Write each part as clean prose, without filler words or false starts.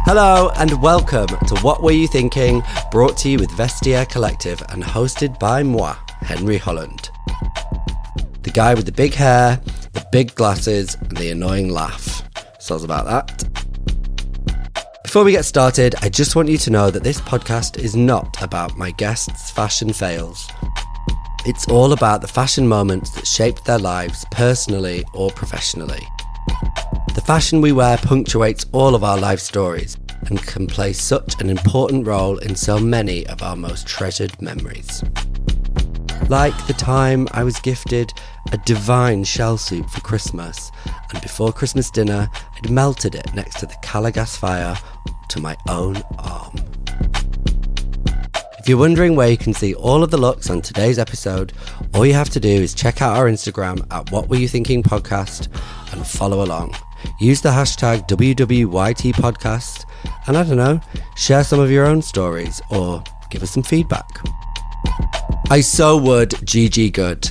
Hello and welcome to What Were You Thinking, brought to you with Vestiaire Collective and hosted by moi, Henry Holland. The guy with the big hair, the big glasses and the annoying laugh. Sounds about that. Before we get started, I just want you to know that this podcast is not about my guests' fashion fails. It's all about the fashion moments that shaped their lives personally or professionally. The fashion we wear punctuates all of our life stories and can play such an important role in so many of our most treasured memories. Like the time I was gifted a divine shell suit for Christmas, and before Christmas dinner, I'd melted it next to the Calagas fire to my own arm. If you're wondering where you can see all of the looks on today's episode, all you have to do is check out our Instagram at What Were You Thinking Podcast and follow along. Use the hashtag WWYT and I don't know, share some of your own stories or give us some feedback. I so would Gigi Goode.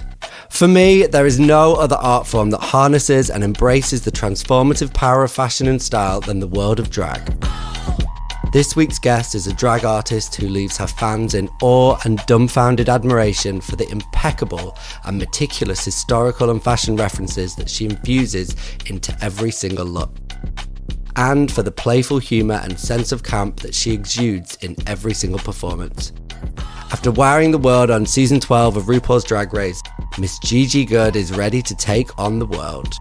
For me, there is no other art form that harnesses and embraces the transformative power of fashion and style than the world of drag. This week's guest is a drag artist who leaves her fans in awe and dumbfounded admiration for the impeccable and meticulous historical and fashion references that she infuses into every single look, and for the playful humour and sense of camp that she exudes in every single performance. After wowing the world on season 12 of RuPaul's Drag Race, Miss Gigi Goode is ready to take on the world.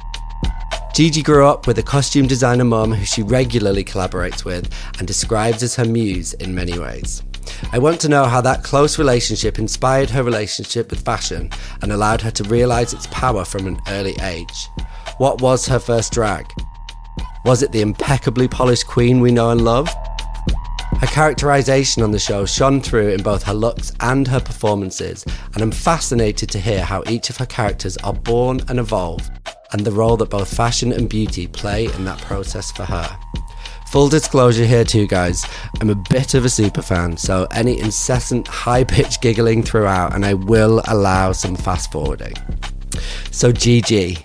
Gigi grew up with a costume designer mum who she regularly collaborates with and describes as her muse in many ways. I want to know how that close relationship inspired her relationship with fashion and allowed her to realise its power from an early age. What was her first drag? Was it the impeccably polished queen we know and love? Her characterisation on the show shone through in both her looks and her performances, and I'm fascinated to hear how each of her characters are born and evolve, and the role that both fashion and beauty play in that process for her. Full disclosure here too, guys, I'm a bit of a superfan, so any incessant high-pitched giggling throughout, and I will allow some fast-forwarding. So Gigi,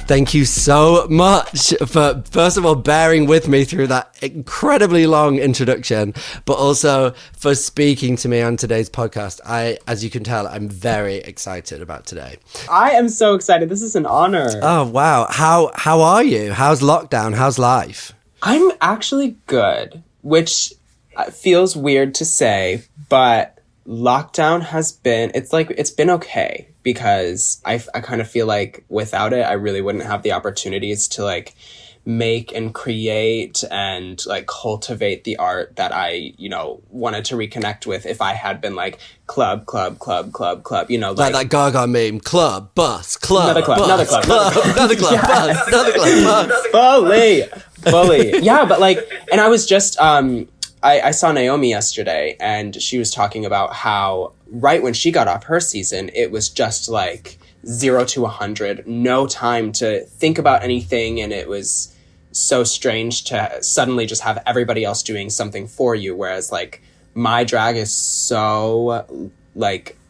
thank you so much for, first of all, bearing with me through that incredibly long introduction, but also for speaking to me on today's podcast. As you can tell, I'm very excited about today. I am so excited. This is an honor. Oh, wow. How are you? How's lockdown? How's life? I'm actually good, which feels weird to say, but lockdown has been, it's been okay, because I kind of feel like without it, I really wouldn't have the opportunities to make and create and cultivate the art that I, wanted to reconnect with if I had been club, like that Gaga meme, club, bus, club, another club, bus, another club, bus, another club, bus. Fully. Yeah, but and I was just, I saw Naomi yesterday, and she was talking about how right when she got off her season, it was just 0 to 100, no time to think about anything, and it was so strange to suddenly just have everybody else doing something for you, whereas my drag is so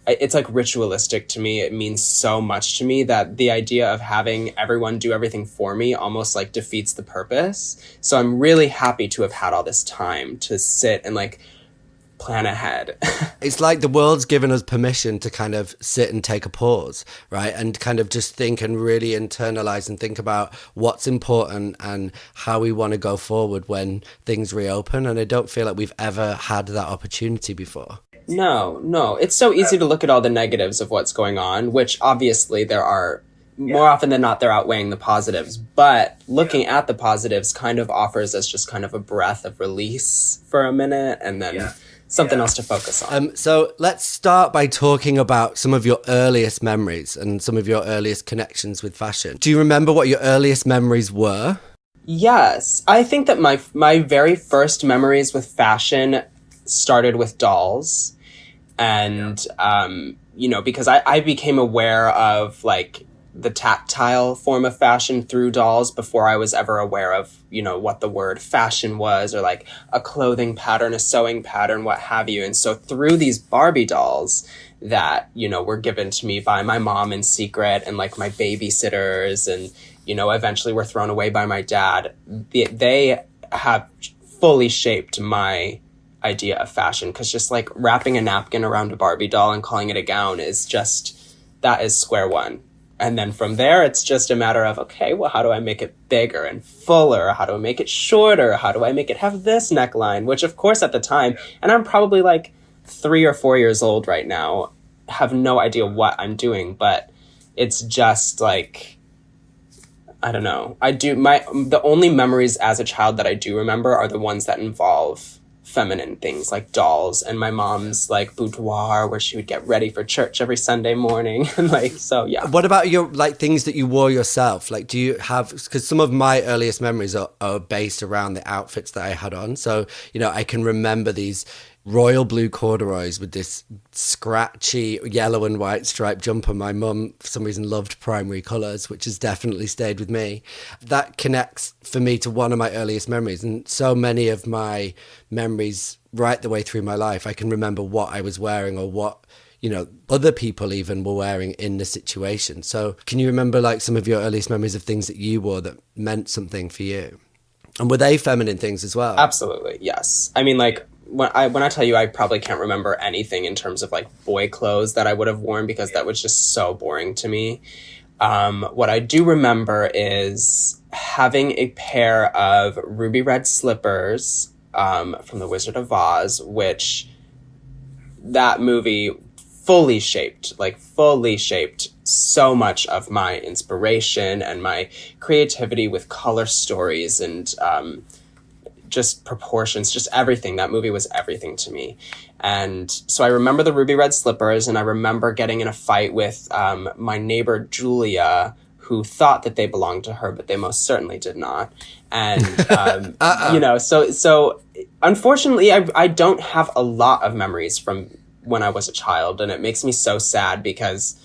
it's ritualistic to me. It means so much to me that the idea of having everyone do everything for me almost defeats the purpose. So I'm really happy to have had all this time to sit and plan ahead. It's like the world's given us permission to kind of sit and take a pause, right? And kind of just think and really internalize and think about what's important and how we want to go forward when things reopen. And I don't feel like we've ever had that opportunity before. No. It's so easy to look at all the negatives of what's going on, which obviously there are. More often than not, they're outweighing the positives. But looking at the positives kind of offers us just kind of a breath of release for a minute, and then something else to focus on. So let's start by talking about some of your earliest memories and some of your earliest connections with fashion. Do you remember what your earliest memories were? Yes. I think that my very first memories with fashion started with dolls. And, because I became aware of the tactile form of fashion through dolls before I was ever aware of, what the word fashion was, or a clothing pattern, a sewing pattern, what have you. And so through these Barbie dolls that, were given to me by my mom in secret and my babysitters and, eventually were thrown away by my dad, they have fully shaped my idea of fashion, because just like wrapping a napkin around a Barbie doll and calling it a gown is just, that is square one. And then from there, it's just a matter of, okay, well, how do I make it bigger and fuller? How do I make it shorter? How do I make it have this neckline? Which, of course, at the time, and I'm probably like 3 or 4 years old right now, have no idea what I'm doing, but it's just like, I don't know. The only memories as a child that I do remember are the ones that involve feminine things like dolls and my mom's like boudoir where she would get ready for church every Sunday morning. And like, so yeah. What about your like things that you wore yourself? Like, do you have, because some of my earliest memories are based around the outfits that I had on. So, you know, I can remember these royal blue corduroys with this scratchy yellow and white striped jumper. My mum, for some reason, loved primary colours, which has definitely stayed with me. That connects for me to one of my earliest memories. And so many of my memories right the way through my life, I can remember what I was wearing or what, you know, other people even were wearing in the situation. So can you remember like some of your earliest memories of things that you wore that meant something for you? And were they feminine things as well? Absolutely, yes. I mean, like, when I tell you I probably can't remember anything in terms of like boy clothes that I would have worn, because that was just so boring to me. What I do remember is having a pair of ruby red slippers from The Wizard of Oz, which that movie fully shaped so much of my inspiration and my creativity with color stories and just proportions, just everything. That movie was everything to me. And so I remember the ruby red slippers, and I remember getting in a fight with my neighbor Julia, who thought that they belonged to her, but they most certainly did not. And, you know, so unfortunately, I don't have a lot of memories from when I was a child, and it makes me so sad because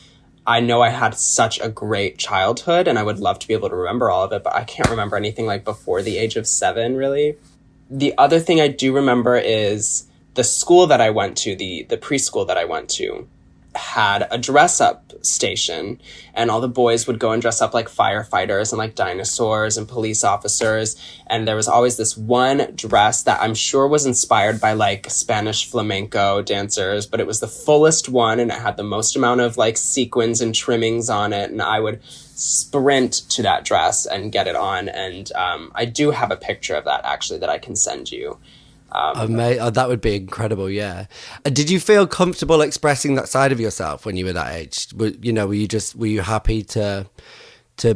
I know I had such a great childhood and I would love to be able to remember all of it, but I can't remember anything like before the age of 7, really. The other thing I do remember is the school that I went to, the preschool that I went to, had a dress-up station, and all the boys would go and dress up like firefighters and like dinosaurs and police officers, and there was always this one dress that I'm sure was inspired by like Spanish flamenco dancers, but it was the fullest one, and it had the most amount of like sequins and trimmings on it, and I would sprint to that dress and get it on, and I do have a picture of that actually that I can send you. That would be incredible, yeah. Did you feel comfortable expressing that side of yourself when you were that age? Were you happy to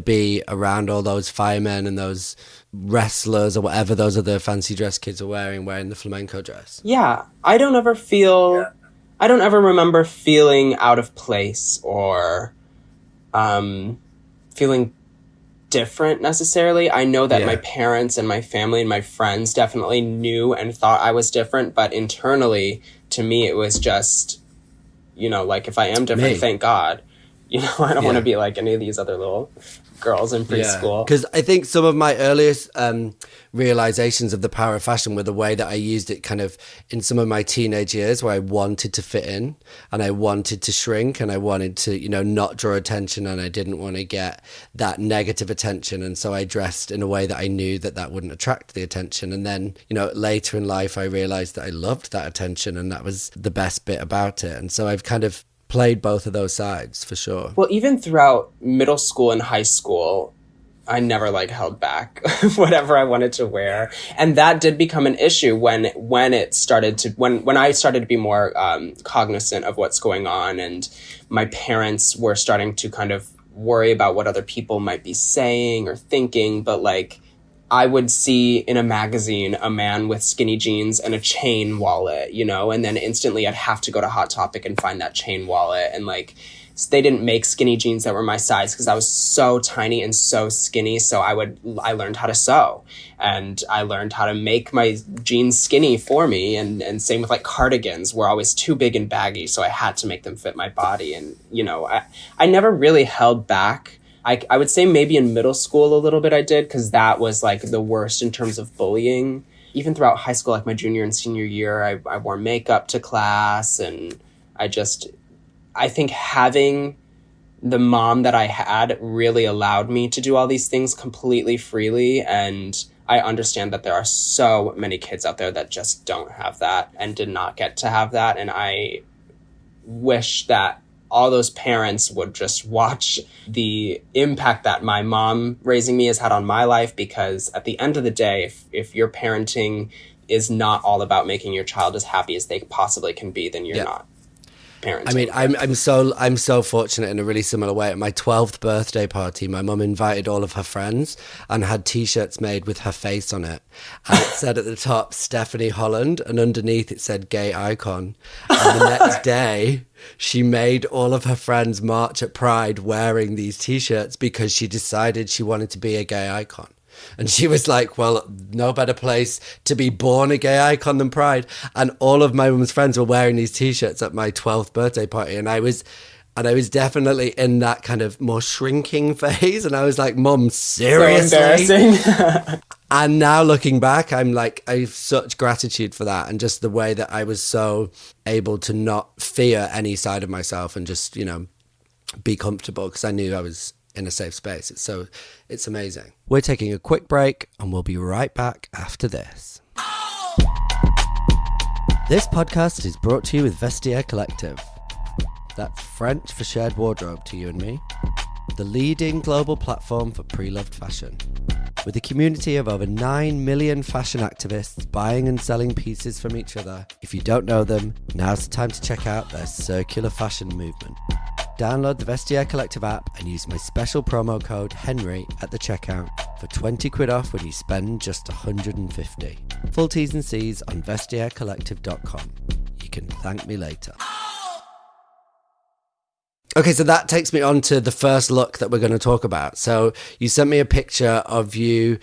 be around all those firemen and those wrestlers or whatever those other fancy dress kids are wearing the flamenco dress? Yeah, I don't ever remember feeling out of place or feeling different necessarily. I know that my parents and my family and my friends definitely knew and thought I was different, but internally to me it was just, you know, like if I am different, thank God. You know, I don't want to be like any of these other little girls in preschool. Because I think some of my earliest realizations of the power of fashion were the way that I used it kind of in some of my teenage years, where I wanted to fit in and I wanted to shrink and I wanted to, you know, not draw attention, and I didn't want to get that negative attention. And so I dressed in a way that I knew that wouldn't attract the attention. And then, you know, later in life, I realized that I loved that attention and that was the best bit about it. And so I've kind of played both of those sides for sure. Well, even throughout middle school and high school, I never like held back whatever I wanted to wear. And that did become an issue when I started to be more cognizant of what's going on, and my parents were starting to kind of worry about what other people might be saying or thinking. But like, I would see in a magazine a man with skinny jeans and a chain wallet, you know, and then instantly I'd have to go to Hot Topic and find that chain wallet. And like, they didn't make skinny jeans that were my size because I was so tiny and so skinny. So I learned how to sew, and I learned how to make my jeans skinny for me. And same with like cardigans were always too big and baggy. So I had to make them fit my body. And, you know, I never really held back. I would say maybe in middle school a little bit I did, because that was like the worst in terms of bullying. Even throughout high school, like my junior and senior year, I wore makeup to class, and I think having the mom that I had really allowed me to do all these things completely freely. And I understand that there are so many kids out there that just don't have that and did not get to have that. And I wish that all those parents would just watch the impact that my mom raising me has had on my life, because at the end of the day, if your parenting is not all about making your child as happy as they possibly can be, then you're not parenting. I mean, I'm so fortunate in a really similar way. At my 12th birthday party, my mum invited all of her friends and had T-shirts made with her face on it. And it said at the top, Stephanie Holland, and underneath it said gay icon. And the next day, she made all of her friends march at Pride wearing these T-shirts because she decided she wanted to be a gay icon. And she was like, well, no better place to be born a gay icon than Pride. And all of my mum's friends were wearing these T-shirts at my 12th birthday party. And I was definitely in that kind of more shrinking phase. And I was like, Mum, seriously? So embarrassing. And now looking back, I'm like, I have such gratitude for that. And just the way that I was so able to not fear any side of myself and just, you know, be comfortable because I knew I was in a safe space. It's amazing. We're taking a quick break and we'll be right back after this. This podcast is brought to you with Vestiaire Collective. That's French for shared wardrobe to you and me. The leading global platform for pre-loved fashion. With a community of over 9 million fashion activists buying and selling pieces from each other. If you don't know them, now's the time to check out their circular fashion movement. Download the Vestiaire Collective app and use my special promo code Henry at the checkout for 20 quid off when you spend just 150. Full T's and C's on vestiairecollective.com. You can thank me later. Okay, so that takes me on to the first look that we're going to talk about. So you sent me a picture of you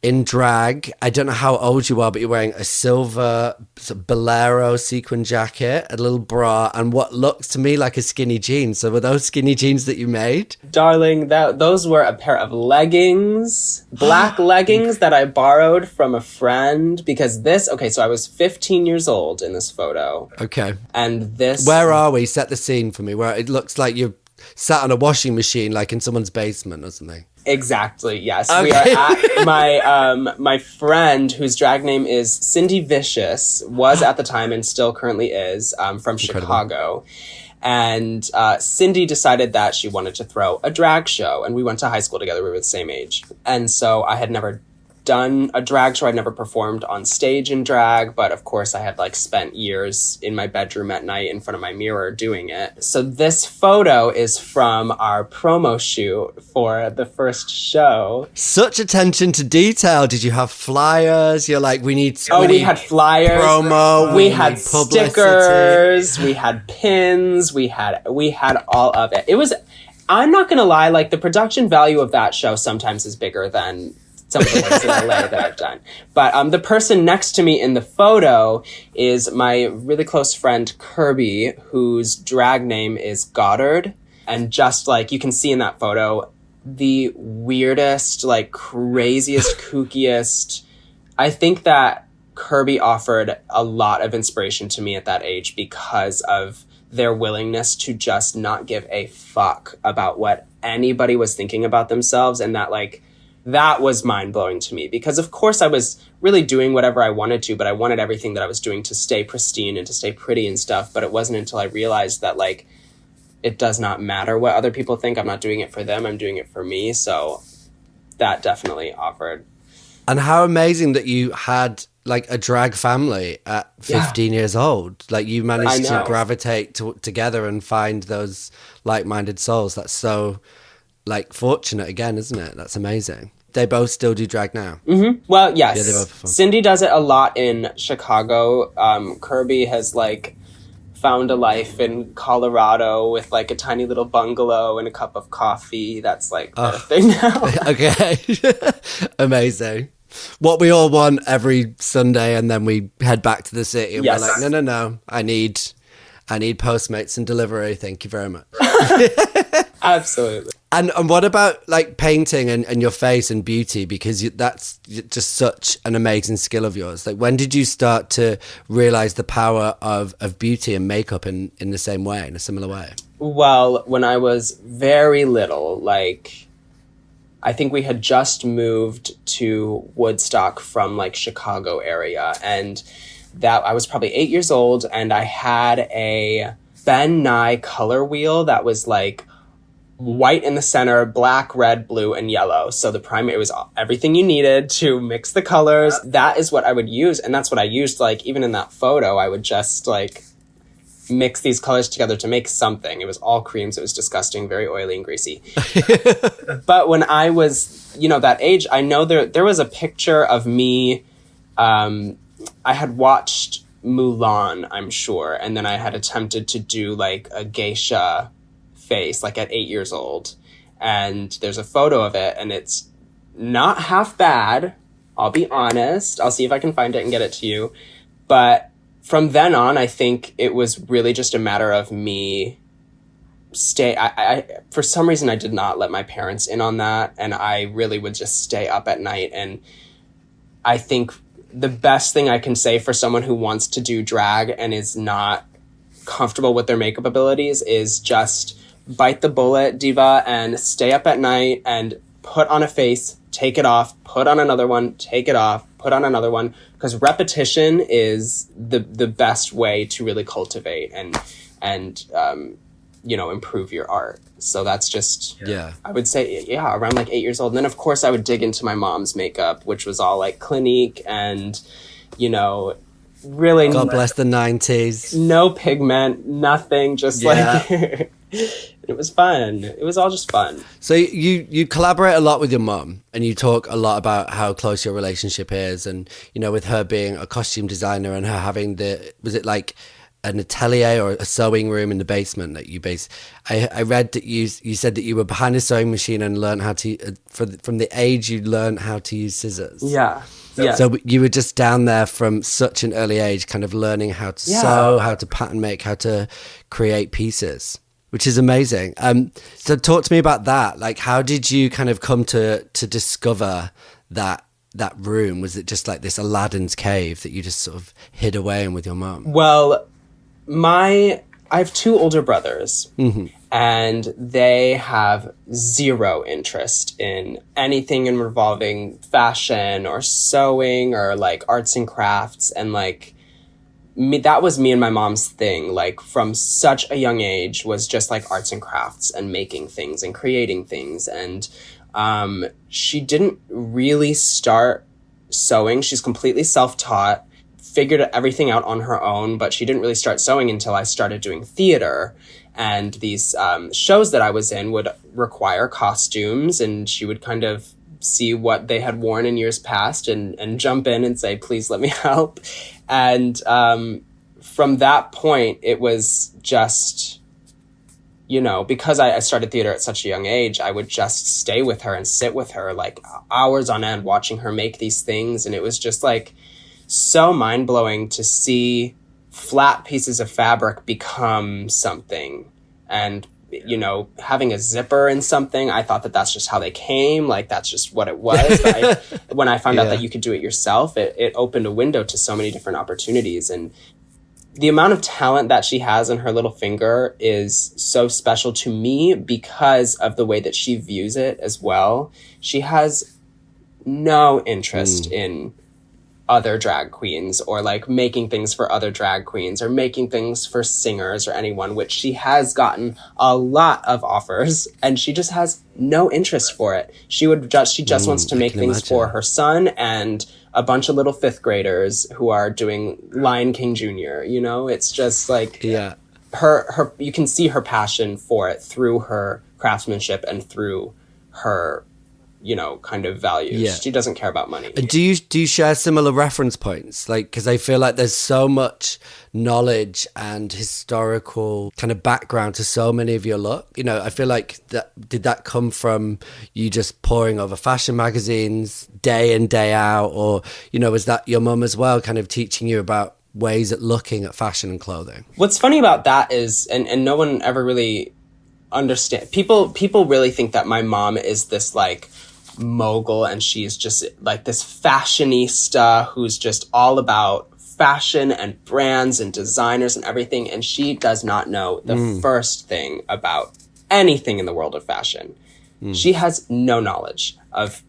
in drag. I don't know how old you are, but you're wearing a silver sort of bolero sequin jacket, a little bra, and what looks to me like a skinny jeans. So were those skinny jeans that you made? Darling, those were a pair of leggings, black leggings that I borrowed from a friend because so I was 15 years old in this photo. Okay. And this... Where are we? Set the scene for me, where it looks like you're sat on a washing machine, like in someone's basement or something. Exactly, yes. Okay. We are at my friend, whose drag name is Cindy Vicious, was at the time and still currently is, from Chicago. And Cindy decided that she wanted to throw a drag show. And we went to high school together. We were the same age. And so I had never done a drag show. I'd never performed on stage in drag, but of course I had spent years in my bedroom at night in front of my mirror doing it. So this photo is from our promo shoot for the first show. Such attention to detail. Did you have flyers? You're like, we had flyers, promo, we had stickers, we had pins, we had all of it. It was, I'm not gonna lie, the production value of that show sometimes is bigger than some of the ones in LA that I've done. But the person next to me in the photo is my really close friend Kirby, whose drag name is Goddard. And just you can see in that photo, the weirdest, craziest, kookiest. I think that Kirby offered a lot of inspiration to me at that age because of their willingness to just not give a fuck about what anybody was thinking about themselves. And that was mind-blowing to me because, of course, I was really doing whatever I wanted to, but I wanted everything that I was doing to stay pristine and to stay pretty and stuff. But it wasn't until I realized that, it does not matter what other people think. I'm not doing it for them. I'm doing it for me. So that definitely offered. And how amazing that you had, a drag family at 15 years old. You managed to gravitate together and find those like-minded souls. That's so... fortunate again, isn't it? That's amazing. They both still do drag now. Mm-hmm. Well, yes. Yeah, they both perform. Cindy does it a lot in Chicago. Kirby has found a life in Colorado with a tiny little bungalow and a cup of coffee. That's her thing now. Okay. Amazing. What we all want every Sunday, and then we head back to the city and we're no. I need Postmates and delivery. Thank you very much. Absolutely. And what about painting and your face and beauty? Because that's just such an amazing skill of yours. When did you start to realize the power of beauty and makeup in the same way, in a similar way? Well, when I was very little, I think we had just moved to Woodstock from like Chicago area, and that I was probably 8 years old, and I had a Ben Nye color wheel that was like white in the center, black, red, blue, and yellow. So the primary, it was everything you needed to mix the colors. That is what I would use, and that's what I used. Like even in that photo, I would just like mix these colors together to make something. It was all creams. It was disgusting, very oily and greasy. But when I was, that age, I know there was a picture of me. I had watched Mulan, I'm sure, and then I had attempted to do like a geisha face, like at 8 years old. And there's a photo of it, and it's not half bad. I'll be honest. I'll see if I can find it and get it to you. But from then on, I think it was really just a matter of me I for some reason, I did not let my parents in on that. And I really would just stay up at night. And I think the best thing I can say for someone who wants to do drag and is not comfortable with their makeup abilities is just bite the bullet, diva, and stay up at night and put on a face, take it off, put on another one, take it off, put on another one, because repetition is the best way to really cultivate and improve your art. So that's just, I would say, around like 8 years old. And then of course I would dig into my mom's makeup, which was all like Clinique and, really. God bless the 90s. No pigment, nothing, just like, it was fun. It was all just fun. So you collaborate a lot with your mum, and you talk a lot about how close your relationship is, and with her being a costume designer and her having was it like an atelier or a sewing room in the basement that you I read that you said that you were behind a sewing machine and learned how to from the age you learned how to use scissors. Yeah. So you were just down there from such an early age, kind of learning how to sew, how to pattern make, how to create pieces, which is amazing. So talk to me about that. Like, how did you kind of come to discover that room? Was it just like this Aladdin's cave that you just sort of hid away in with your mom? Well, I have two older brothers, and they have zero interest in anything involving fashion or sewing or like arts and crafts. And like that was me and my mom's thing, like from such a young age, was just like arts and crafts and making things and creating things. And she didn't really start sewing. She's completely self-taught, figured everything out on her own, but she didn't really start sewing until I started doing theater. And these shows that I was in would require costumes, and she would kind of see what they had worn in years past and jump in and say, please let me help. And from that point, it was just, because I started theater at such a young age, I would just stay with her and sit with her like hours on end watching her make these things. And it was just like so mind-blowing to see flat pieces of fabric become something. And having a zipper in something, I thought that that's just how they came. Like, that's just what it was. But when I found out that you could do it yourself, it opened a window to so many different opportunities. And the amount of talent that she has in her little finger is so special to me because of the way that she views it as well. She has no interest in other drag queens or like making things for other drag queens or making things for singers or anyone, which she has gotten a lot of offers, and she just has no interest for it. She just wants to make things for her son and a bunch of little fifth graders who are doing Lion King Jr. It's just like her you can see her passion for it through her craftsmanship and through her kind of values. Yeah. She doesn't care about money. Do you share similar reference points? Like, because I feel like there's so much knowledge and historical kind of background to so many of your look. I feel like did that come from you just poring over fashion magazines day in, day out? Or, was that your mum as well kind of teaching you about ways at looking at fashion and clothing? What's funny about that is, and no one ever really understand. People really think that my mom is this like mogul, and she's just like this fashionista who's just all about fashion and brands and designers and everything, and she does not know the first thing about anything in the world of fashion. She has no knowledge of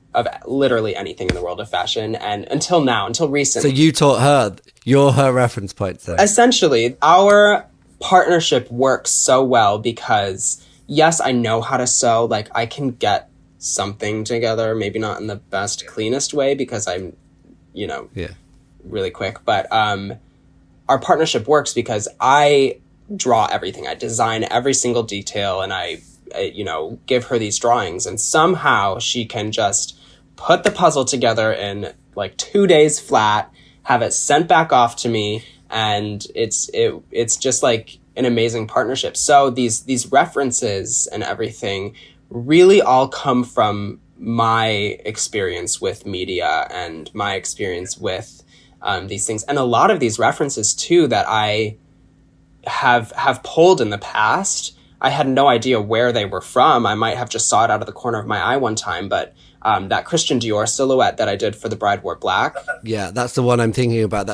literally anything in the world of fashion. And until recently. So you taught her, you're her reference point then? Essentially, our partnership works so well because, yes, I know how to sew. Like, I can get something together, maybe not in the best, cleanest way because I'm, really quick. But our partnership works because I draw everything. I design every single detail, and I give her these drawings, and somehow she can just put the puzzle together in like 2 days flat, have it sent back off to me, and it's just like an amazing partnership. So these references and everything really all come from my experience with media and my experience with these things, and a lot of these references too that I have pulled in the past. I had no idea where they were from. I might have just saw it out of the corner of my eye one time, but that Christian Dior silhouette that I did for The Bride Wore Black. Yeah, that's the one I'm thinking about.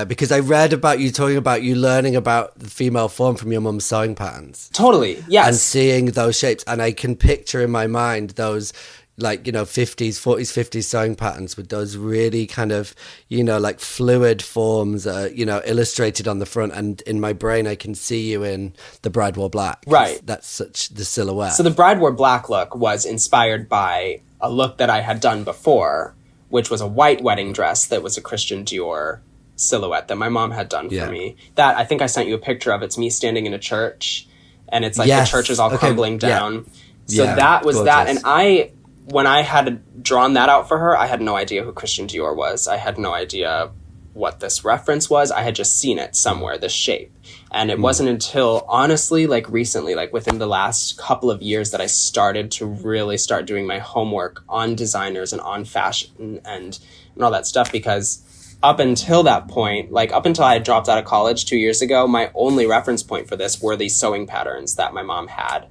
Because I read about you talking about you learning about the female form from your mum's sewing patterns. Totally, yes. And seeing those shapes. And I can picture in my mind those 40s, 50s sewing patterns with those really kind of, like fluid forms, illustrated on the front. And in my brain, I can see you in The Bride Wore Black. Right. That's such the silhouette. So The Bride Wore Black look was inspired by a look that I had done before, which was a white wedding dress that was a Christian Dior silhouette that my mom had done for me. That I think I sent you a picture of. It's me standing in a church, and it's like the church is all crumbling down. So that was gorgeous. That. And when I had drawn that out for her, I had no idea who Christian Dior was. I had no idea what this reference was. I had just seen it somewhere, this shape. And it wasn't until, honestly, like recently, like within the last couple of years, that I started to really start doing my homework on designers and on fashion and all that stuff. Because up until that point, like up until I had dropped out of college 2 years ago, my only reference point for this were these sewing patterns that my mom had.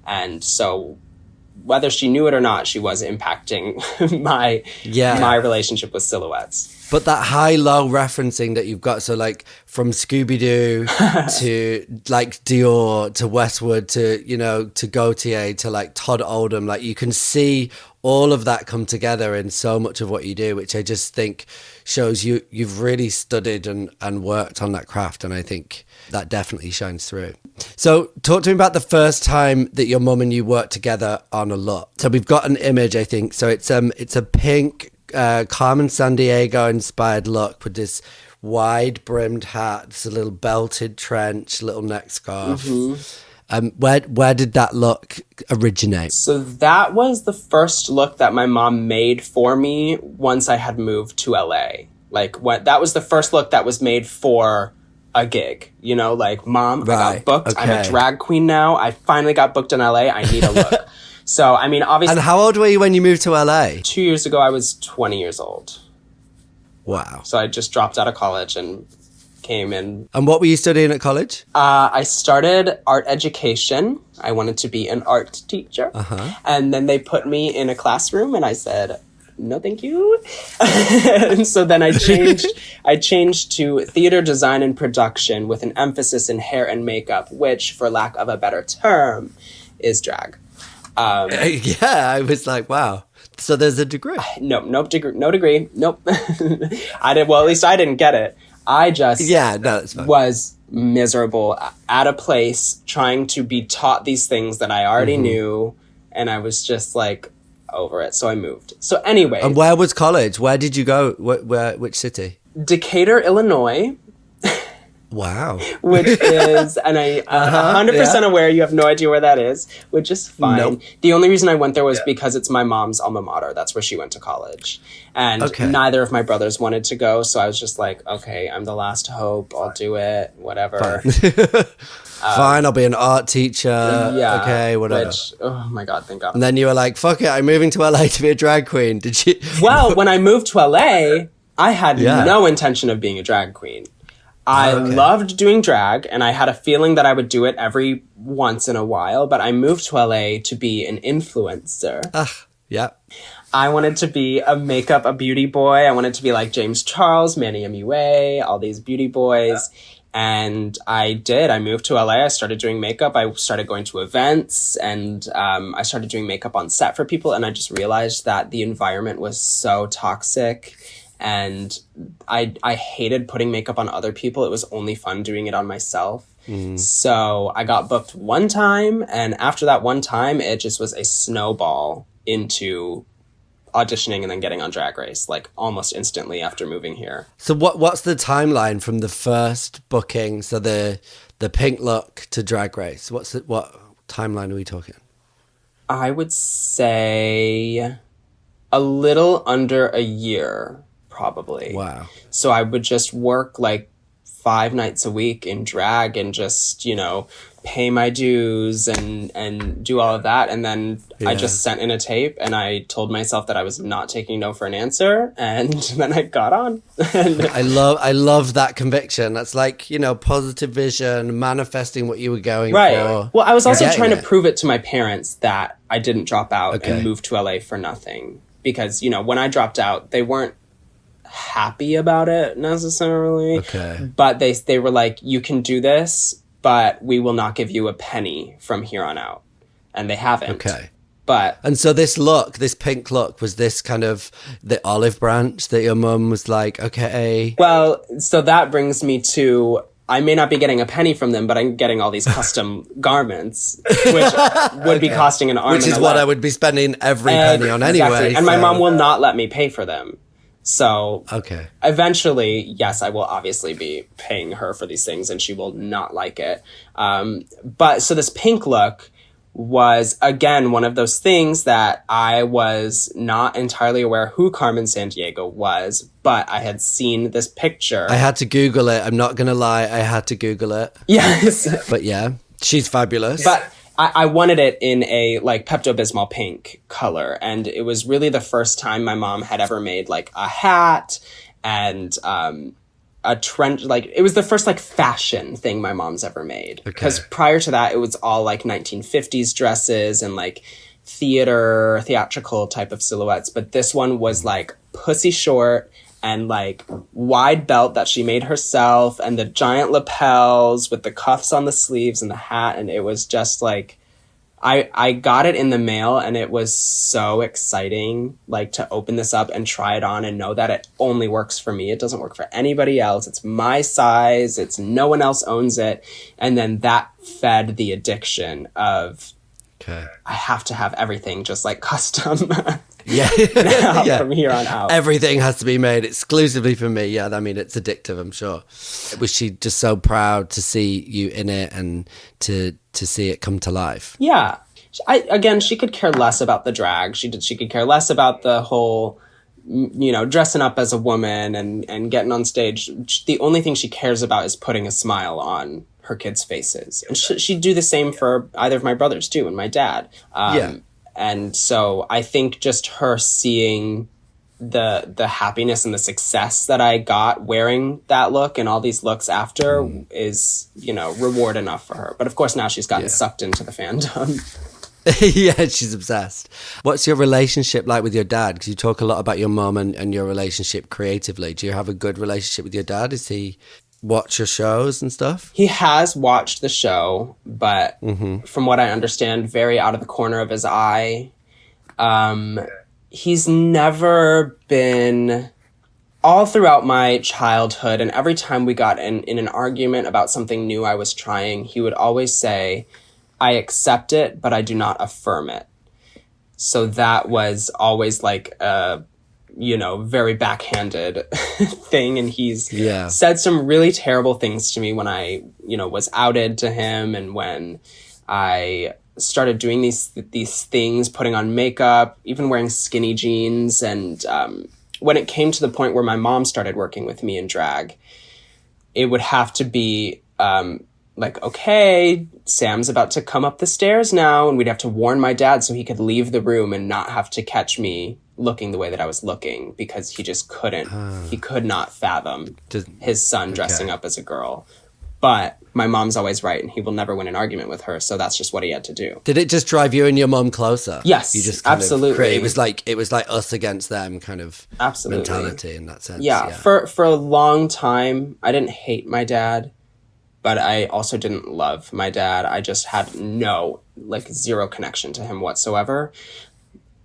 And so whether she knew it or not, she was impacting my relationship with silhouettes. But that high-low referencing that you've got, so like from Scooby Doo to like Dior to Westwood to Gaultier to like Todd Oldham, like you can see all of that come together in so much of what you do, which I just think shows you've really studied and worked on that craft, and I think that definitely shines through. So talk to me about the first time that your mum and you worked together on a look. So we've got an image, I think. So it's a pink Carmen Sandiego inspired look with this wide brimmed hat, it's a little belted trench, little neck scarf. Where did that look originate? So that was the first look that my mom made for me once I had moved to LA. That was the first look that was made for a gig, like, Mom, right. I got booked. Okay. I'm a drag queen now. I finally got booked in LA. I need a look. So, I mean, obviously. And how old were you when you moved to LA? 2 years ago, I was 20 years old. Wow. So I just dropped out of college and came in. And what were you studying at college? I started art education. I wanted to be an art teacher. And then they put me in a classroom and I said, no, thank you. And so then I changed to theater design and production with an emphasis in hair and makeup, which, for lack of a better term, is drag. I was like, wow. So there's a degree. No degree. Nope. At least I didn't get it. I just was miserable at a place trying to be taught these things that I already knew. And I was just like over it. So I moved. So anyway. And where was college? Where did you go? Which city? Decatur, Illinois. Wow. Which is, and I'm 100% aware you have no idea where that is, which is fine. Nope. The only reason I went there was because it's my mom's alma mater. That's where she went to college. And neither of my brothers wanted to go. So I was just like, okay, I'm the last hope. I'll do it. Whatever. Fine, I'll be an art teacher. Yeah. Okay, whatever. Which, oh my God, thank God. And then you were like, fuck it, I'm moving to LA to be a drag queen. Did you? Well, when I moved to LA, I had no intention of being a drag queen. I loved doing drag, and I had a feeling that I would do it every once in a while, but I moved to LA to be an influencer. I wanted to be a beauty boy. I wanted to be like James Charles, Manny MUA, all these beauty boys. And I did. I moved to LA. I started doing makeup. I started going to events, and I started doing makeup on set for people. And I just realized that the environment was so toxic, and I hated putting makeup on other people. It was only fun doing it on myself. So I got booked one time, and after that one time, it just was a snowball into auditioning and then getting on Drag Race, like almost instantly after moving here. So what's the timeline from the first booking, so the pink look, to Drag Race? What timeline are we talking? I would say a little under a year, probably. Wow. So I would just work like 5 nights a week in drag and just, pay my dues and do all of that. And then I just sent in a tape, and I told myself that I was not taking no for an answer. And then I got on. I love that conviction. That's like, positive vision, manifesting what you were going for. Well, I was also trying to prove it to my parents that I didn't drop out and move to LA for nothing. Because, when I dropped out, they weren't happy about it necessarily. Okay. But they were like, you can do this, but we will not give you a penny from here on out. And they haven't. Okay. And so this pink look, was this kind of the olive branch that your mum was like, okay? Well, so that brings me to, I may not be getting a penny from them, but I'm getting all these custom garments, which would be costing an arm and a leg. Which is what I would be spending every penny on anyway. Exactly. And my mom will not let me pay for them. So eventually, yes, I will obviously be paying her for these things, and she will not like it. But so this pink look was, again, one of those things that I was not entirely aware who Carmen Sandiego was, but I had seen this picture. I had to Google it. I'm not going to lie. I had to Google it. Yes. But yeah, she's fabulous. But I wanted it in a like Pepto-Bismol pink color. And it was really the first time my mom had ever made like a hat and a trend. Like it was the first like fashion thing my mom's ever made. Because prior to that, it was all like 1950s dresses and like theatrical type of silhouettes. But this one was like pussy short and like wide belt that she made herself, and the giant lapels with the cuffs on the sleeves and the hat. And it was just like, I got it in the mail, and it was so exciting, like to open this up and try it on and know that it only works for me. It doesn't work for anybody else. It's my size. It's no one else owns it. And then that fed the addiction of, I have to have everything just like custom. From here on out. Everything has to be made exclusively for me. Yeah, I mean, it's addictive, I'm sure. Was she just so proud to see you in it and to see it come to life? Yeah. She could care less about the drag. She could care less about the whole, dressing up as a woman and getting on stage. The only thing she cares about is putting a smile on her kids' faces. And she'd do the same for either of my brothers, too, and my dad. And so I think just her seeing the happiness and the success that I got wearing that look and all these looks after is, reward enough for her. But of course now she's gotten sucked into the fandom. Yeah, she's obsessed. What's your relationship like with your dad? Because you talk a lot about your mom and your relationship creatively. Do you have a good relationship with your dad? Does he watch your shows and stuff? He has watched the show, but from what I understand, very out of the corner of his eye. He's never been, all throughout my childhood, and every time we got in an argument about something new I was trying, he would always say, I accept it, but I do not affirm it. So that was always like a very backhanded thing. And he's said some really terrible things to me when I, was outed to him, and when I started doing these things, putting on makeup, even wearing skinny jeans. And when it came to the point where my mom started working with me in drag, it would have to be like, okay, Sam's about to come up the stairs now, and we'd have to warn my dad so he could leave the room and not have to catch me looking the way that I was looking, because he just couldn't. He could not fathom his son dressing up as a girl. But my mom's always right, and he will never win an argument with her, so that's just what he had to do. Did it just drive you and your mom closer? Yes, you just absolutely. It was like us against them kind of mentality in that sense. Yeah, for a long time, I didn't hate my dad. but I also didn't love my dad. I just had zero connection to him whatsoever.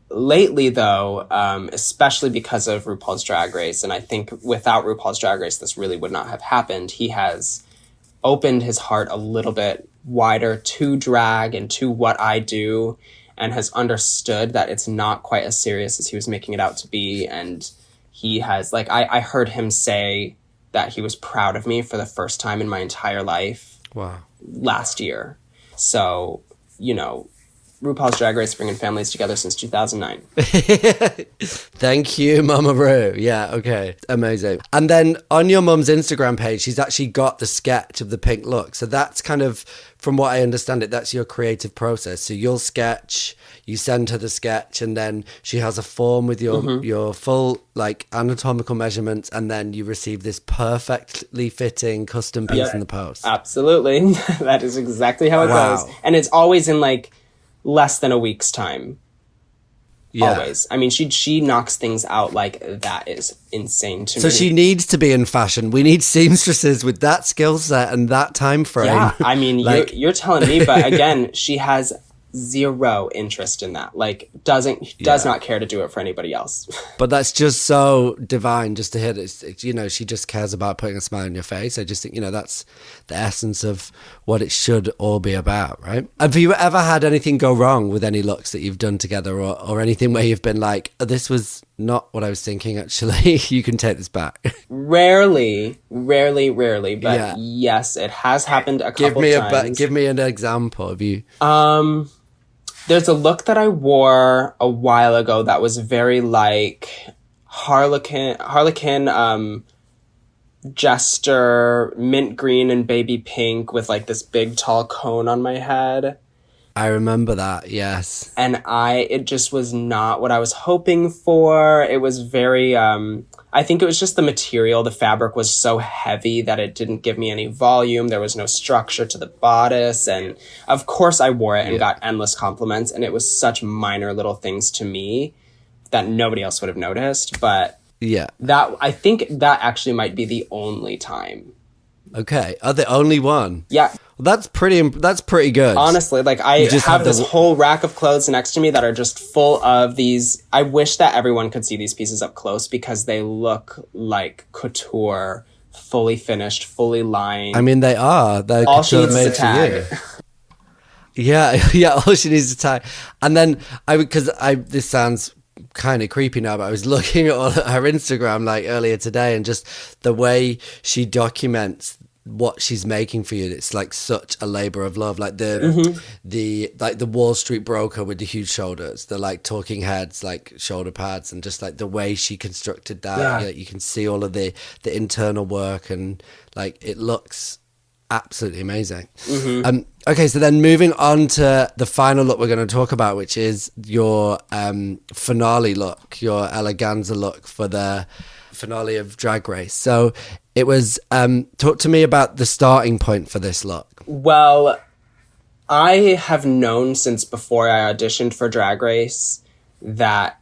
Lately, though, especially because of RuPaul's Drag Race, and I think without RuPaul's Drag Race, this really would not have happened, he has opened his heart a little bit wider to drag and to what I do, and has understood that it's not quite as serious as he was making it out to be. And he has, like, I heard him say that he was proud of me for the first time in my entire life. Wow. Last year. So, RuPaul's Drag Race bringing families together since 2009. Thank you, Mama Ru. Yeah, okay. Amazing. And then on your mum's Instagram page, she's actually got the sketch of the pink look. So that's kind of, from what I understand it, that's your creative process. So you'll sketch, you send her the sketch, and then she has a form with your full, like, anatomical measurements, and then you receive this perfectly fitting custom piece in the post. Absolutely. That is exactly how it goes. And it's always in, like, less than a week's time. Yeah. Always. I mean, she knocks things out like that is insane to me. So she needs to be in fashion. We need seamstresses with that skill set and that time frame. Yeah, I mean, you're telling me, but again, she has zero interest in that. Like, does not care to do it for anybody else. But that's just so divine, just to hear that, she just cares about putting a smile on your face. I just think, that's the essence of what it should all be about, right? Have you ever had anything go wrong with any looks that you've done together, or anything where you've been like, oh, this was not what I was thinking, actually? You can take this back. Rarely, but yes, it has happened a couple times. Give me an example of you. There's a look that I wore a while ago that was very like Harlequin, jester, mint green and baby pink with like this big tall cone on my head. I remember that, yes. And it just was not what I was hoping for. It was very, I think it was just the material. The fabric was so heavy that it didn't give me any volume. There was no structure to the bodice. And of course I wore it and got endless compliments. And it was such minor little things to me that nobody else would have noticed. But I think that actually might be the only time. Okay. The only one? Yeah. Well, that's pretty good. Honestly, like, I have this whole rack of clothes next to me that are just full of these. I wish that everyone could see these pieces up close because they look like couture, fully finished, fully lined. I mean, they are. They're all she needs is a tag. Yeah, all she needs is a tag. And then, this sounds kind of creepy now, but I was looking at her Instagram like earlier today, and just the way she documents what she's making for you, it's like such a labor of love. Like the Wall Street broker with the huge shoulders, the like talking heads, like shoulder pads, and just like the way she constructed that. You can see all of the internal work, and like it looks absolutely amazing. Okay, so then moving on to the final look we're going to talk about, which is your finale look, your eleganza look for the finale of Drag Race. So it was, talk to me about the starting point for this look. Well, I have known since before I auditioned for Drag Race that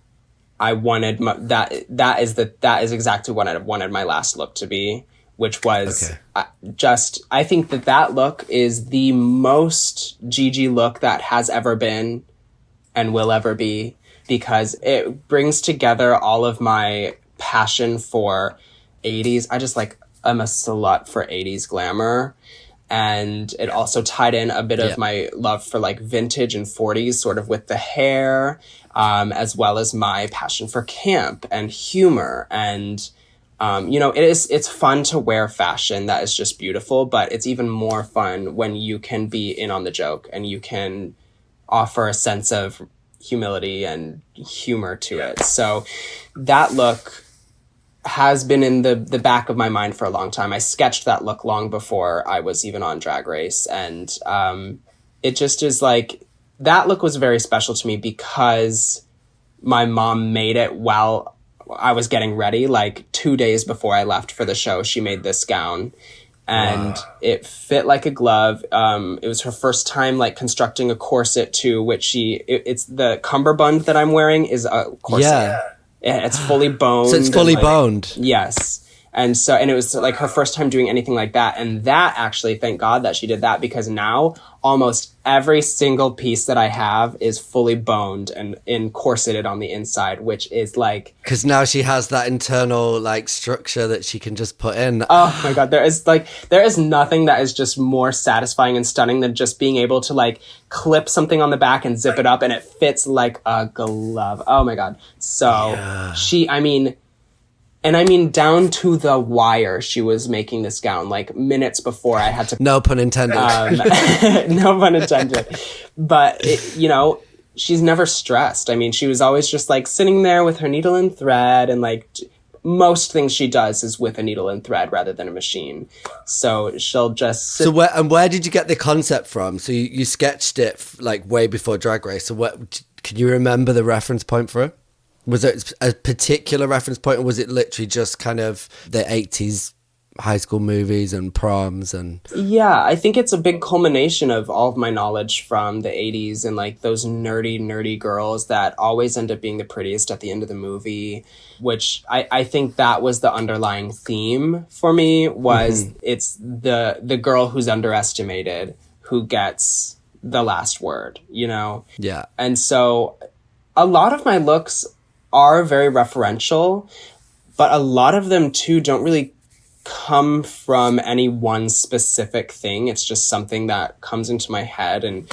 I wanted that is exactly what I wanted my last look to be, which was I think that look is the most Gigi look that has ever been and will ever be, because it brings together all of my passion for 80s. I'm a slut for 80s glamour. And it also tied in a bit of my love for like vintage and 40s, sort of with the hair, as well as my passion for camp and humor. And, it's fun to wear fashion that is just beautiful, but it's even more fun when you can be in on the joke and you can offer a sense of humility and humor to it. So that look has been in the back of my mind for a long time. I sketched that look long before I was even on Drag Race. And it just is like, that look was very special to me because my mom made it while I was getting ready. Like 2 days before I left for the show, she made this gown. And it fit like a glove. It was her first time like constructing a corset too, which it's the cummerbund that I'm wearing is a corset. Yeah. It's fully boned. So it's fully boned. Yes. And so, and it was like her first time doing anything like that. And that actually, thank God that she did that, because now almost every single piece that I have is fully boned and corseted on the inside, which is like... Because now she has that internal like structure that she can just put in. Oh my God. There is nothing that is just more satisfying and stunning than just being able to like clip something on the back and zip it up and it fits like a glove. Oh my God. So I mean, down to the wire, she was making this gown like minutes before I had to... No pun intended. No pun intended. But, she's never stressed. I mean, she was always just like sitting there with her needle and thread, and like most things she does is with a needle and thread rather than a machine. So she'll just sit. So where did you get the concept from? So you sketched it like way before Drag Race. So can you remember the reference point for it? Was it a particular reference point, or was it literally just kind of the 80s high school movies and proms? And yeah, I think it's a big culmination of all of my knowledge from the 80s and like those nerdy girls that always end up being the prettiest at the end of the movie, which I think that was the underlying theme for me, was it's the girl who's underestimated who gets the last word, Yeah. And so a lot of my looks are very referential, but a lot of them too don't really come from any one specific thing. It's just something that comes into my head, and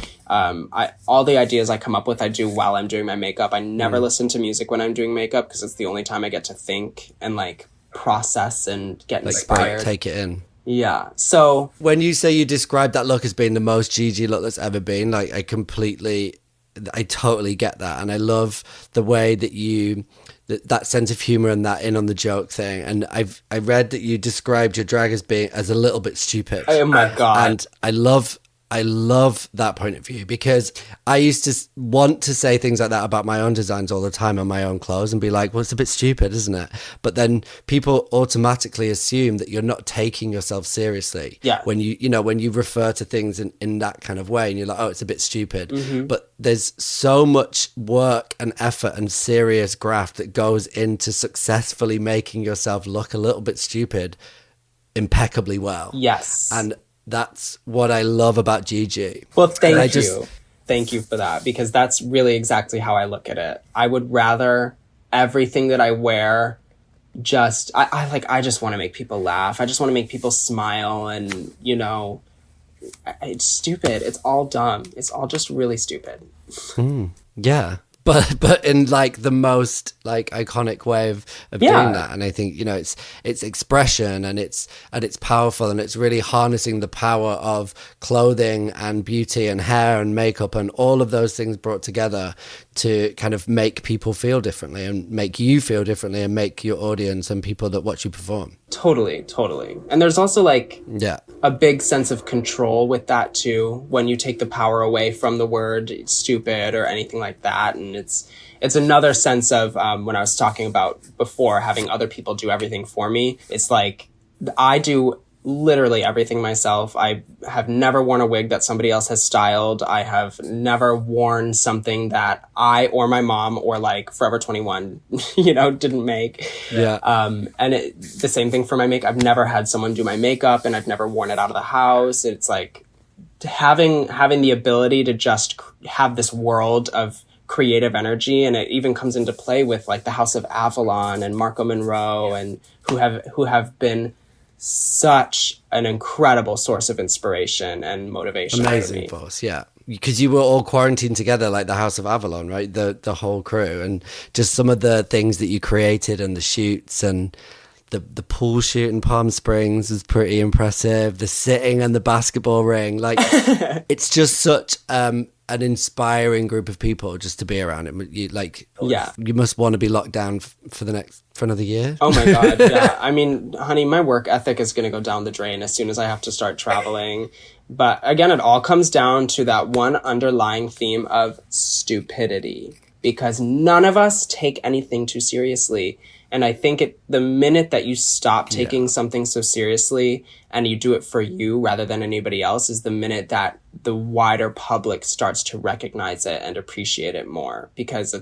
all the ideas I come up with, I do while I'm doing my makeup. I never listen to music when I'm doing makeup because it's the only time I get to think and like process and get inspired. Take it in. Yeah. So when you say you describe that look as being the most Gigi look that's ever been, like I totally get that. And I love the way that that sense of humor and that in on the joke thing. And I read that you described your drag as a little bit stupid. Oh my God. And I love that point of view, because I used to want to say things like that about my own designs all the time on my own clothes and be like, well, it's a bit stupid, isn't it? But then people automatically assume that you're not taking yourself seriously. Yeah. When when you refer to things in that kind of way, and you're like, oh, it's a bit stupid. Mm-hmm. But there's so much work and effort and serious graft that goes into successfully making yourself look a little bit stupid impeccably well. Yes. And that's what I love about Gigi. Well, thank you. Thank you for that, because that's really exactly how I look at it. I would rather everything that I wear I just want to make people laugh. I just want to make people smile, and it's stupid. It's all dumb. It's all just really stupid. Yeah. But in like the most like iconic way of doing that. And I think, it's expression, and it's powerful, and it's really harnessing the power of clothing and beauty and hair and makeup and all of those things brought together to kind of make people feel differently and make you feel differently and make your audience and people that watch you perform. Totally. And there's also a big sense of control with that too, when you take the power away from the word stupid or anything like that. And it's another sense of when I was talking about before having other people do everything for me. It's like I do literally everything myself. I have never worn a wig that somebody else has styled. I have never worn something that I or my mom or like Forever 21, didn't make. Yeah. And the same thing for my makeup. I've never had someone do my makeup, and I've never worn it out of the house. It's like having the ability to just have this world of creative energy, and it even comes into play with like the House of Avalon and Marco Monroe, and who have been such an incredible source of inspiration and motivation. Amazing force, yeah. Because you were all quarantined together, like the House of Avalon, right? The whole crew, and just some of the things that you created and the shoots, and the pool shoot in Palm Springs was pretty impressive. The sitting and the basketball ring, like it's just such an inspiring group of people just to be around. You must want to be locked down for another year. Oh my God. Yeah. I mean, honey, my work ethic is going to go down the drain as soon as I have to start traveling. But again, it all comes down to that one underlying theme of stupidity, because none of us take anything too seriously. And I think the minute that you stop taking something so seriously and you do it for you rather than anybody else is the minute that the wider public starts to recognize it and appreciate it more, because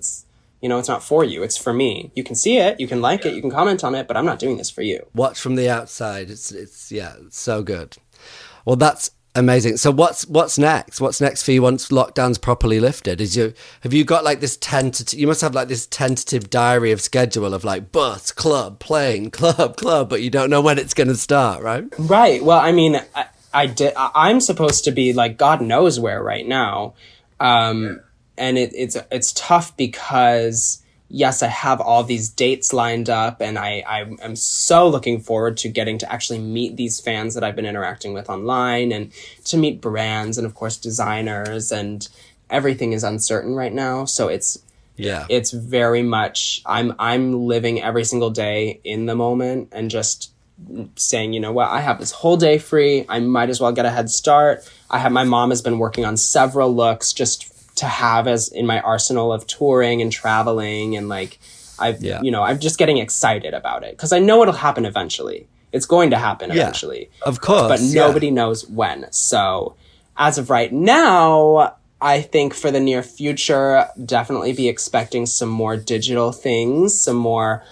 You know, it's not for you. It's for me. You can see it. You can like it. You can comment on it. But I'm not doing this for you. Watch from the outside. It's so good. Well, that's amazing. So what's next? What's next for you once lockdown's properly lifted? Have you got like this tentative? You must have like this tentative diary of schedule of like bus, club, plane, club, but you don't know when it's going to start, right? Right. Well, I mean, I'm supposed to be like God knows where right now. And it's tough because, yes, I have all these dates lined up, and I am so looking forward to getting to actually meet these fans that I've been interacting with online, and to meet brands and, of course, designers, and everything is uncertain right now. So it's very much, I'm living every single day in the moment and just saying, you know what, I have this whole day free. I might as well get a head start. My mom has been working on several looks just to have as in my arsenal of touring and traveling, and like I'm just getting excited about it because I know it'll happen eventually. It's going to happen eventually, of course, but nobody knows when. So as of right now, I think for the near future, definitely be expecting some more digital things, some more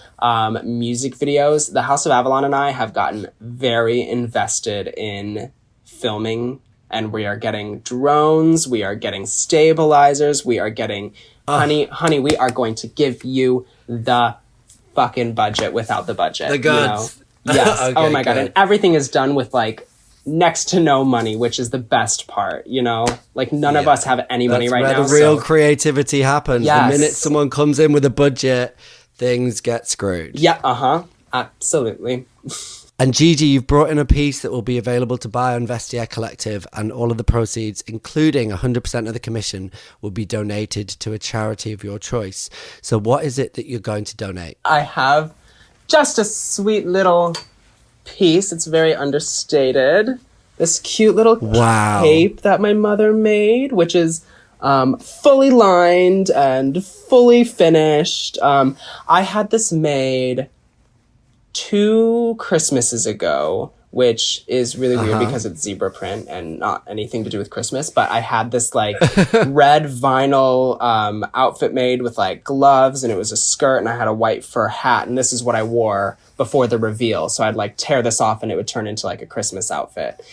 music videos. The House of Avalon and I have gotten very invested in filming. And we are getting drones, we are getting stabilizers, we are getting, honey, we are going to give you the fucking budget without the budget. The goods. You know? Yes. Okay, oh my God. And everything is done with like next to no money, which is the best part, you know? Like none of us have any money right now. That's where the real creativity happens. Yes. The minute someone comes in with a budget, things get screwed. Yeah, absolutely. And Gigi, you've brought in a piece that will be available to buy on Vestiaire Collective, and all of the proceeds, including 100% of the commission, will be donated to a charity of your choice. So what is it that you're going to donate? I have just a sweet little piece. It's very understated. This cute little cape that my mother made, which is fully lined and fully finished. I had this made 2 Christmases ago, which is really weird because it's zebra print and not anything to do with Christmas. But I had this like red vinyl outfit made with like gloves, and it was a skirt, and I had a white fur hat, and this is what I wore before the reveal. So I'd like tear this off and it would turn into like a Christmas outfit.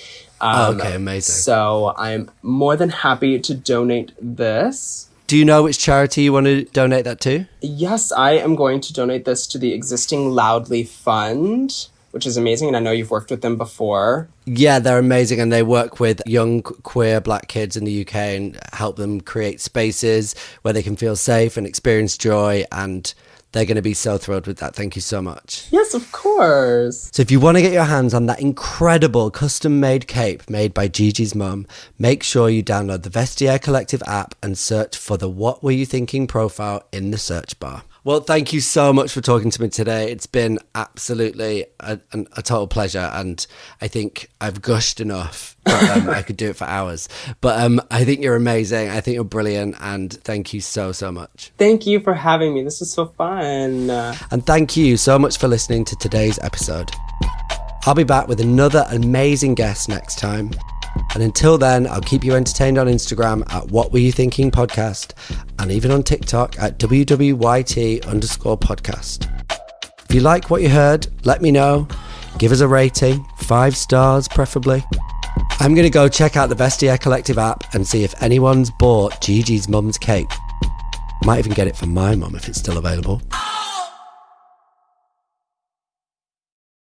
Okay, amazing. So I'm more than happy to donate this. Do you know which charity you want to donate that to? Yes, I am going to donate this to the existing Loudly Fund, which is amazing. And I know you've worked with them before. Yeah, they're amazing. And they work with young queer Black kids in the UK and help them create spaces where they can feel safe and experience joy. And they're going to be so thrilled with that. Thank you so much. Yes, of course. So if you want to get your hands on that incredible custom-made cape made by Gigi's mum, make sure you download the Vestiaire Collective app and search for the What Were You Thinking profile in the search bar. Well, thank you so much for talking to me today. It's been absolutely a total pleasure, and I think I've gushed enough. But, I could do it for hours. But I think you're amazing. I think you're brilliant, and thank you so, so much. Thank you for having me. This is so fun. And thank you so much for listening to today's episode. I'll be back with another amazing guest next time. And until then, I'll keep you entertained on Instagram at What Were You Thinking Podcast, and even on TikTok at WWYT_podcast. If you like what you heard, let me know. Give us a rating, 5 stars preferably. I'm going to go check out the Vestiaire Collective app and see if anyone's bought Gigi's mum's cape. Might even get it for my mum if it's still available.